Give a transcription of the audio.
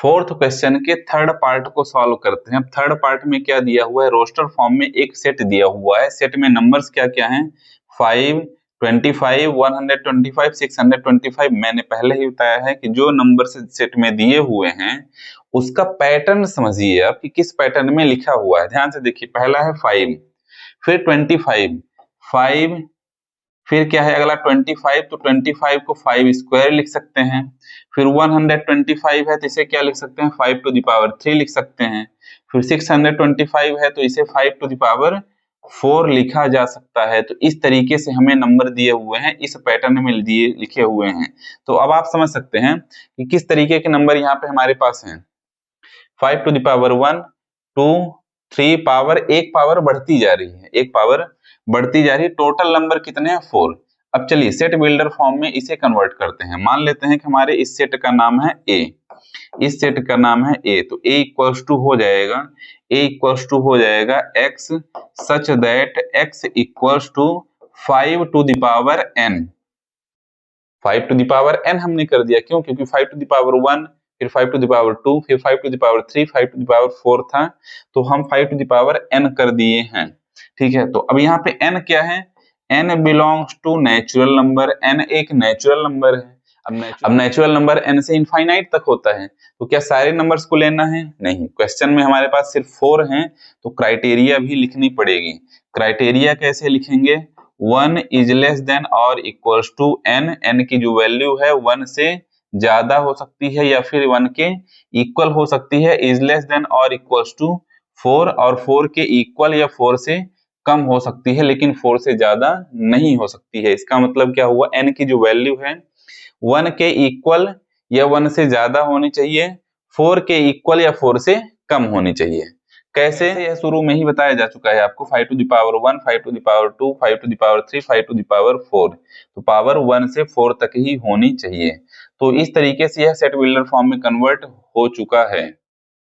Fourth question के third part को solve करते हैं। अब थर्ड पार्ट में क्या दिया हुआ है, रोस्टर फॉर्म में एक सेट दिया हुआ है। सेट में नंबर्स क्या क्या हैं, 5, 25, 125, 625। मैंने पहले ही बताया है कि जो नंबर सेट में दिए हुए हैं उसका पैटर्न समझिए आप कि किस पैटर्न में लिखा हुआ है। ध्यान से देखिए, पहला है 5, फिर 25, 5, फिर क्या है अगला 25, तो 25 को 5 स्क्वायर लिख सकते हैं। फिर 125 है तो इसे क्या लिख सकते हैं, 5 टू द पावर 3 लिख सकते हैं। फिर 625 है तो इसे 5 टू द पावर 4 लिखा जा सकता है। तो इस तरीके से हमें नंबर दिए हुए हैं, इस पैटर्न में दिए लिखे हुए हैं। तो अब आप समझ सकते हैं कि किस तरीके के नंबर यहाँ पे हमारे पास हैं। 5 टू द पावर 1, 2, 3 पावर, एक पावर बढ़ती जा रही है, एक पावर बढ़ती जा रही है। टोटल नंबर कितने हैं, 4। अब चलिए सेट बिल्डर फॉर्म में इसे कन्वर्ट करते हैं। मान लेते हैं कि हमारे इस सेट का नाम है ए, इस सेट का नाम है ए, तो ए इक्वल्स टू हो जाएगा, ए इक्वल्स टू हो जाएगा X such that X equals to 5 to the power N. 5 to the power N हमने कर दिया, क्यों, क्योंकि 5 टू द पावर 1, फिर 5 टू द पावर 2, फिर 5 to the power 3, 5 to the power 4 था, तो हम 5 टू द पावर n कर दिए हैं। ठीक है, तो अब यहाँ पे n क्या है, n belongs to natural number, n एक नेचुरल नंबर है। अब नेचुरल नंबर n से इनफाइनाइट तक होता है, तो क्या सारे नंबर्स को लेना है, नहीं। क्वेश्चन में हमारे पास सिर्फ 4 हैं, तो क्राइटेरिया भी लिखनी पड़ेगी। क्राइटेरिया कैसे लिखेंगे, 1 इज लेस देन और इक्वल्स टू n, n की जो वैल्यू है 1 से ज्यादा हो सकती है या फिर 1 के इक्वल हो सकती है, इज लेस देन और इक्वल्स टू 4, और 4 के इक्वल या 4 से कम हो सकती है, लेकिन 4 से ज्यादा नहीं हो सकती है। इसका मतलब क्या हुआ, n की जो वैल्यू है 1 के इक्वल या 1 से ज्यादा होनी चाहिए, 4 के इक्वल या 4 से कम होनी चाहिए। कैसे, यह शुरू में ही बताया जा चुका है आपको, 5 to the power 1, 5 to the power 2, 5 to the power 3, 5 to the power 4, तो पावर 1 से 4 तक ही होनी चाहिए। तो इस तरीके से यह सेट बिल्डर फॉर्म में कन्वर्ट हो चुका है।